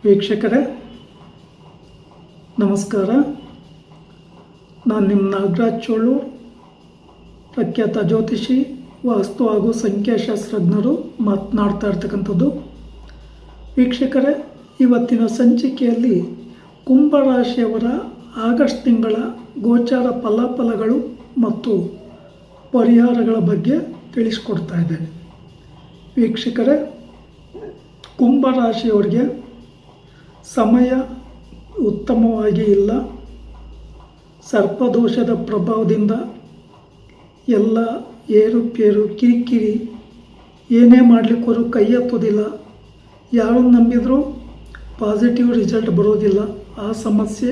ವೀಕ್ಷಕರೇ ನಮಸ್ಕಾರ. ನಾನು ನಿಮ್ಮ ನಾಗರಾಜ್ ಚೋಳು, ಪ್ರಖ್ಯಾತ ಜ್ಯೋತಿಷಿ, ವಾಸ್ತು ಹಾಗೂ ಸಂಖ್ಯಾಶಾಸ್ತ್ರಜ್ಞರು ಮಾತನಾಡ್ತಾ ಇರ್ತಕ್ಕಂಥದ್ದು. ವೀಕ್ಷಕರೇ, ಇವತ್ತಿನ ಸಂಚಿಕೆಯಲ್ಲಿ ಕುಂಭರಾಶಿಯವರ ಆಗಸ್ಟ್ ತಿಂಗಳ ಗೋಚಾರ ಫಲಾಫಲಗಳು ಮತ್ತು ಪರಿಹಾರಗಳ ಬಗ್ಗೆ ತಿಳಿಸ್ಕೊಡ್ತಾ ಇದ್ದೇನೆ. ವೀಕ್ಷಕರೇ, ಕುಂಭರಾಶಿಯವರಿಗೆ ಸಮಯ ಉತ್ತಮವಾಗಿ ಇಲ್ಲ. ಸರ್ಪದೋಷದ ಪ್ರಭಾವದಿಂದ ಎಲ್ಲ ಏರುಪೇರು, ಕಿರಿಕಿರಿ, ಏನೇ ಮಾಡಲಿಕ್ಕೂ ಕೈ ಎತ್ತೋದಿಲ್ಲ. ಯಾರನ್ನು ನಂಬಿದರೂ ಪಾಸಿಟಿವ್ ರಿಸಲ್ಟ್ ಬರೋದಿಲ್ಲ. ಆ ಸಮಸ್ಯೆ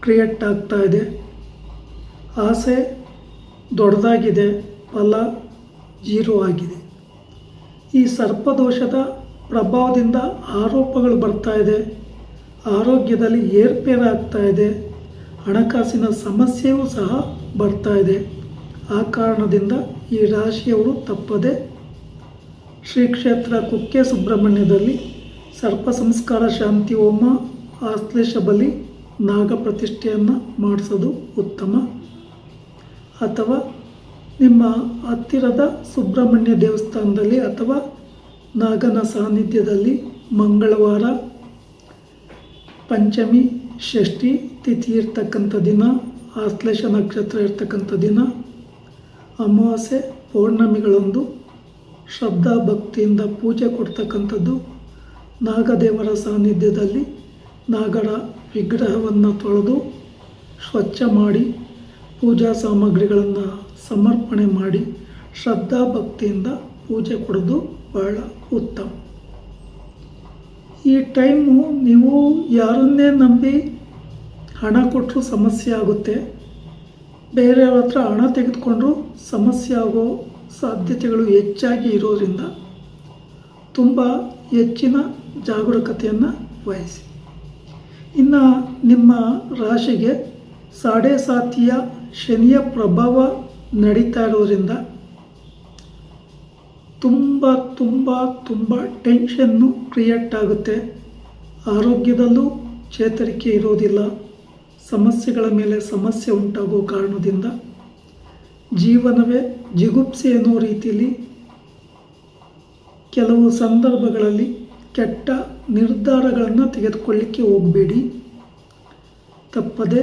ಕ್ರಿಯೇಟ್ ಆಗ್ತಾ ಇದೆ. ಆಸೆ ದೊಡ್ಡದಾಗಿದೆ, ಫಲ 0 ಆಗಿದೆ. ಈ ಸರ್ಪದೋಷದ ಪ್ರಭಾವದಿಂದ ಆರೋಪಗಳು ಬರ್ತಾ ಇದೆ, ಆರೋಗ್ಯದಲ್ಲಿ ಏರ್ಪೇರು ಆಗ್ತಾ ಇದೆ, ಹಣಕಾಸಿನ ಸಮಸ್ಯೆಯೂ ಸಹ ಬರ್ತಾ ಇದೆ. ಆ ಕಾರಣದಿಂದ ಈ ರಾಶಿಯವರು ತಪ್ಪದೆ ಶ್ರೀ ಕ್ಷೇತ್ರ ಕುಕ್ಕೆ ಸುಬ್ರಹ್ಮಣ್ಯದಲ್ಲಿ ಸರ್ಪ ಸಂಸ್ಕಾರ ಶಾಂತಿ ಹೋಮ, ಆಶ್ಲೇಷ ಬಲಿ, ನಾಗ ಪ್ರತಿಷ್ಠೆಯನ್ನು ಮಾಡಿಸೋದು ಉತ್ತಮ. ಅಥವಾ ನಿಮ್ಮ ಹತ್ತಿರದ ಸುಬ್ರಹ್ಮಣ್ಯ ದೇವಸ್ಥಾನದಲ್ಲಿ ಅಥವಾ ನಾಗನ ಸಾನ್ನಿಧ್ಯದಲ್ಲಿ ಮಂಗಳವಾರ, ಪಂಚಮಿ, ಷಷ್ಠಿ ತಿಥಿ ಇರ್ತಕ್ಕಂಥ ದಿನ, ಆಶ್ಲೇಷ ನಕ್ಷತ್ರ ಇರ್ತಕ್ಕಂಥ ದಿನ, ಅಮಾವಾಸ್ಯೆ, ಪೌರ್ಣಮಿಗಳಂದು ಶ್ರದ್ಧಾ ಭಕ್ತಿಯಿಂದ ಪೂಜೆ ಕೊಡ್ತಕ್ಕಂಥದ್ದು. ನಾಗದೇವರ ಸಾನ್ನಿಧ್ಯದಲ್ಲಿ ನಾಗರ ವಿಗ್ರಹವನ್ನು ತೊಳೆದು ಸ್ವಚ್ಛ ಮಾಡಿ ಪೂಜಾ ಸಾಮಗ್ರಿಗಳನ್ನು ಸಮರ್ಪಣೆ ಮಾಡಿ ಶ್ರದ್ಧಾ ಭಕ್ತಿಯಿಂದ ಪೂಜೆ ಕೊಡೋದು ಬಹಳ ಉತ್ತಮ. ಈ ಟೈಮು ನೀವು ಯಾರನ್ನೇ ನಂಬಿ ಹಣ ಕೊಟ್ಟರೂ ಸಮಸ್ಯೆ ಆಗುತ್ತೆ. ಬೇರೆಯವ್ರ ಹತ್ರ ಹಣ ತೆಗೆದುಕೊಂಡ್ರೂ ಸಮಸ್ಯೆ ಆಗೋ ಸಾಧ್ಯತೆಗಳು ಹೆಚ್ಚಾಗಿ ಇರೋದ್ರಿಂದ ತುಂಬ ಹೆಚ್ಚಿನ ಜಾಗರೂಕತೆಯನ್ನು ವಹಿಸಿ. ಇನ್ನು ನಿಮ್ಮ ರಾಶಿಗೆ ಸಾಡೆ ಸಾತಿಯ ಶನಿಯ ಪ್ರಭಾವ ನಡೀತಾ ಇರೋದ್ರಿಂದ ತುಂಬ ಟೆನ್ಷನ್ನು ಕ್ರಿಯೇಟ್ ಆಗುತ್ತೆ. ಆರೋಗ್ಯದಲ್ಲೂ ಚೇತರಿಕೆ ಇರೋದಿಲ್ಲ. ಸಮಸ್ಯೆಗಳ ಮೇಲೆ ಸಮಸ್ಯೆ ಉಂಟಾಗೋ ಕಾರಣದಿಂದ ಜೀವನವೇ ಜಿಗುಪ್ಸೆ ಅನ್ನೋ ರೀತಿಯಲ್ಲಿ ಕೆಲವು ಸಂದರ್ಭಗಳಲ್ಲಿ ಕೆಟ್ಟ ನಿರ್ಧಾರಗಳನ್ನು ತೆಗೆದುಕೊಳ್ಳಿಕ್ಕೆ ಹೋಗಬೇಡಿ. ತಪ್ಪದೆ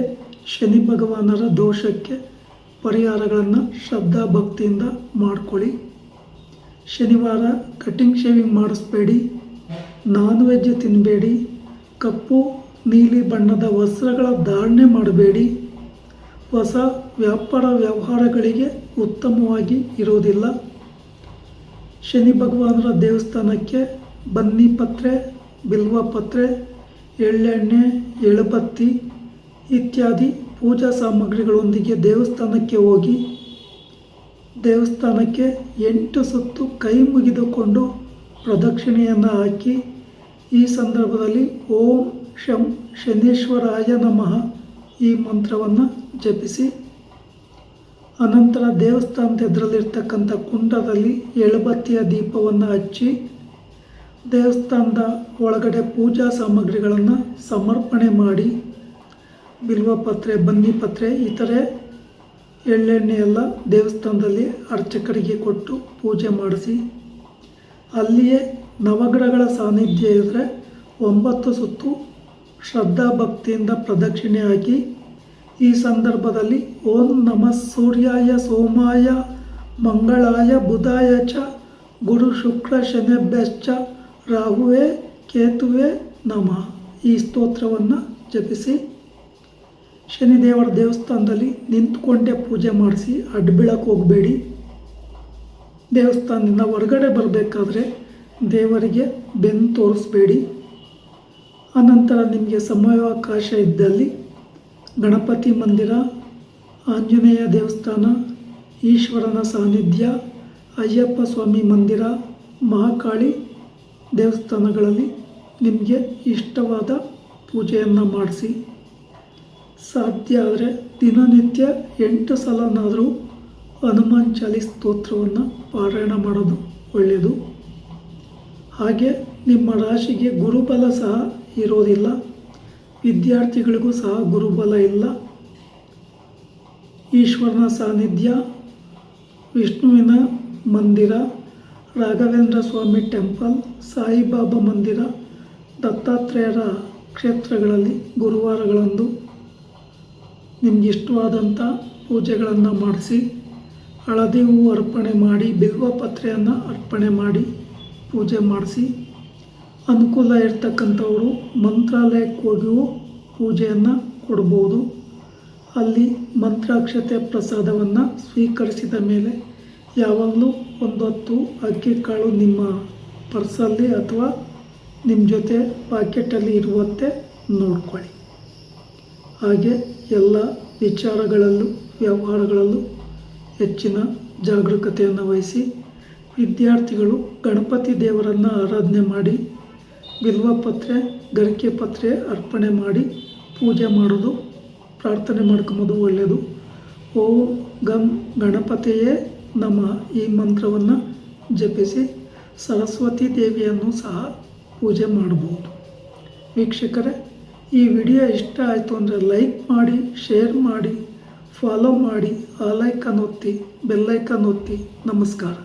ಶನಿ ಭಗವಾನರ ದೋಷಕ್ಕೆ ಪರಿಹಾರಗಳನ್ನು ಶ್ರದ್ಧಾ ಭಕ್ತಿಯಿಂದ ಮಾಡಿಕೊಳ್ಳಿ. ಶನಿವಾರ ಕಟಿಂಗ್ ಶೇವಿಂಗ್ ಮಾಡಿಸ್ಬೇಡಿ, ನಾನ್ ವೆಜ್ ತಿನ್ನಬೇಡಿ, ಕಪ್ಪು ನೀಲಿ ಬಣ್ಣದ ವಸ್ತ್ರಗಳ ಧಾರಣೆ ಮಾಡಬೇಡಿ. ಹೊಸ ವ್ಯಾಪಾರ ವ್ಯವಹಾರಗಳಿಗೆ ಉತ್ತಮವಾಗಿ ಇರೋದಿಲ್ಲ. ಶನಿ ಭಗವಾನರ ದೇವಸ್ಥಾನಕ್ಕೆ ಬನ್ನಿ ಪತ್ರೆ, ಬಿಲ್ವ ಪತ್ರೆ, ಎಳ್ಳೆಣ್ಣೆ, ಎಳುಬತ್ತಿ ಇತ್ಯಾದಿ ಪೂಜಾ ಸಾಮಗ್ರಿಗಳೊಂದಿಗೆ ದೇವಸ್ಥಾನಕ್ಕೆ ಹೋಗಿ ದೇವಸ್ಥಾನಕ್ಕೆ 8 ಸುತ್ತು ಕೈ ಮುಗಿದುಕೊಂಡು ಪ್ರದಕ್ಷಿಣೆಯನ್ನು ಹಾಕಿ ಈ ಸಂದರ್ಭದಲ್ಲಿ ಓಂ ಶಂ ಶನೀಶ್ವರಾಯ ನಮಃ ಈ ಮಂತ್ರವನ್ನು ಜಪಿಸಿ, ಅನಂತರ ದೇವಸ್ಥಾನದ ಎದುರಲ್ಲಿರ್ತಕ್ಕಂಥ ಕುಂಡದಲ್ಲಿ ಎಳುಬತ್ತಿಯ ದೀಪವನ್ನು ಹಚ್ಚಿ ದೇವಸ್ಥಾನದ ಒಳಗಡೆ ಪೂಜಾ ಸಾಮಗ್ರಿಗಳನ್ನು ಸಮರ್ಪಣೆ ಮಾಡಿ ಬಿಲ್ವಪತ್ರೆ, ಬನ್ನಿ ಪತ್ರೆ, ಇತರೆ ಎಳ್ಳೆಣ್ಣೆ ಎಲ್ಲ ದೇವಸ್ಥಾನದಲ್ಲಿ ಅರ್ಚಕರಿಗೆ ಕೊಟ್ಟು ಪೂಜೆ ಮಾಡಿಸಿ, ಅಲ್ಲಿಯೇ ನವಗ್ರಹಗಳ ಸಾನ್ನಿಧ್ಯ ಇದ್ದರೆ 9 ಸುತ್ತು ಶ್ರದ್ಧಾ ಭಕ್ತಿಯಿಂದ ಪ್ರದಕ್ಷಿಣೆ ಹಾಕಿ ಈ ಸಂದರ್ಭದಲ್ಲಿ ಓಂ ನಮಃ ಸೂರ್ಯಾಯ ಸೋಮಾಯ ಮಂಗಳಾಯ ಬುಧಾಯ ಚ ಗುರು ಶುಕ್ರ ಶನಿಭ್ಯಶ್ಚ ರಾಹುವೇ ಕೇತುವೆ ನಮಃ ಈ ಸ್ತೋತ್ರವನ್ನು ಜಪಿಸಿ ಶನಿದೇವರ ದೇವಸ್ಥಾನದಲ್ಲಿ ನಿಂತ್ಕೊಂಡೇ ಪೂಜೆ ಮಾಡಿಸಿ ಅಡ್ಬೀಳಕ್ಕೆ ಹೋಗಬೇಡಿ. ದೇವಸ್ಥಾನದಿಂದ ಹೊರಗಡೆ ಬರಬೇಕಾದ್ರೆ ದೇವರಿಗೆ ಬೆನ್ನು ತೋರಿಸ್ಬೇಡಿ. ಅನಂತರ ನಿಮಗೆ ಸಮಯಾವಕಾಶ ಇದ್ದಲ್ಲಿ ಗಣಪತಿ ಮಂದಿರ, ಆಂಜನೇಯ ದೇವಸ್ಥಾನ, ಈಶ್ವರನ ಸಾನ್ನಿಧ್ಯ, ಅಯ್ಯಪ್ಪ ಸ್ವಾಮಿ ಮಂದಿರ, ಮಹಾಕಾಳಿ ದೇವಸ್ಥಾನಗಳಲ್ಲಿ ನಿಮಗೆ ಇಷ್ಟವಾದ ಪೂಜೆಯನ್ನು ಮಾಡಿಸಿ. ಸಾಧ್ಯ ಆದರೆ ದಿನನಿತ್ಯ 8 ಸಲನಾದರೂ ಹನುಮಾನ್ ಚಾಲೀಸ್ ಸ್ತೋತ್ರವನ್ನು ಪಾರಾಯಣ ಮಾಡೋದು ಒಳ್ಳೆಯದು. ಹಾಗೆ ನಿಮ್ಮ ರಾಶಿಗೆ ಗುರುಬಲ ಸಹ ಇರೋದಿಲ್ಲ. ವಿದ್ಯಾರ್ಥಿಗಳಿಗೂ ಸಹ ಗುರುಬಲ ಇಲ್ಲ. ಈಶ್ವರನ ಸಾನ್ನಿಧ್ಯ, ವಿಷ್ಣುವಿನ ಮಂದಿರ, ರಾಘವೇಂದ್ರ ಸ್ವಾಮಿ ಟೆಂಪಲ್, ಸಾಯಿಬಾಬಾ ಮಂದಿರ, ದತ್ತಾತ್ರೇಯರ ಕ್ಷೇತ್ರಗಳಲ್ಲಿ ಗುರುವಾರಗಳಂದು ನಿಮ್ಗೆ ಇಷ್ಟವಾದಂಥ ಪೂಜೆಗಳನ್ನು ಮಾಡಿಸಿ, ಹಳದಿ ಹೂವು ಅರ್ಪಣೆ ಮಾಡಿ, ಬಿಲ್ವ ಪತ್ರೆಯನ್ನು ಅರ್ಪಣೆ ಮಾಡಿ ಪೂಜೆ ಮಾಡಿಸಿ, ಅನುಕೂಲ ಇರ್ತಕ್ಕಂಥವರು ಮಂತ್ರಾಲಯಕ್ಕೆ ಹೋಗಿಯೂ ಪೂಜೆಯನ್ನು ಕೊಡ್ಬೋದು. ಅಲ್ಲಿ ಮಂತ್ರಾಕ್ಷತೆ ಪ್ರಸಾದವನ್ನು ಸ್ವೀಕರಿಸಿದ ಮೇಲೆ ಯಾವಾಗಲೂ ಒಂದು ಹೊತ್ತು ಅಕ್ಕಿ ಕಾಳು ನಿಮ್ಮ ಪರ್ಸಲ್ಲಿ ಅಥವಾ ನಿಮ್ಮ ಜೊತೆ ಪಾಕೆಟಲ್ಲಿ ಇರುವಂತೆ ನೋಡ್ಕೊಳ್ಳಿ. ಹಾಗೆ ಎಲ್ಲ ವಿಚಾರಗಳಲ್ಲೂ ವ್ಯವಹಾರಗಳಲ್ಲೂ ಹೆಚ್ಚಿನ ಜಾಗರೂಕತೆಯನ್ನು ವಹಿಸಿ, ವಿದ್ಯಾರ್ಥಿಗಳು ಗಣಪತಿ ದೇವರನ್ನು ಆರಾಧನೆ ಮಾಡಿ, ಬಿಲ್ವಪತ್ರೆ, ಗರಿಕೆ ಪತ್ರೆ ಅರ್ಪಣೆ ಮಾಡಿ ಪೂಜೆ ಮಾಡೋದು, ಪ್ರಾರ್ಥನೆ ಮಾಡ್ಕೊಂಬೋದು ಒಳ್ಳೆಯದು. ಓಂ ಗಂ ಗಣಪತಿಯೇ ನಮಃ ಈ ಮಂತ್ರವನ್ನು ಜಪಿಸಿ ಸರಸ್ವತಿ ದೇವಿಯನ್ನು ಸಹ ಪೂಜೆ ಮಾಡಬಹುದು. ವೀಕ್ಷಕರೇ, ಈ ವಿಡಿಯೋ ಇಷ್ಟ ಆಯಿತು ಅಂದರೆ ಲೈಕ್ ಮಾಡಿ, ಶೇರ್ ಮಾಡಿ, ಫಾಲೋ ಮಾಡಿ, ಆಲ್ ಐಕಾನ್ ಒತ್ತಿ, ಬೆಲ್ ಐಕಾನ್ ಒತ್ತಿ. ನಮಸ್ಕಾರ.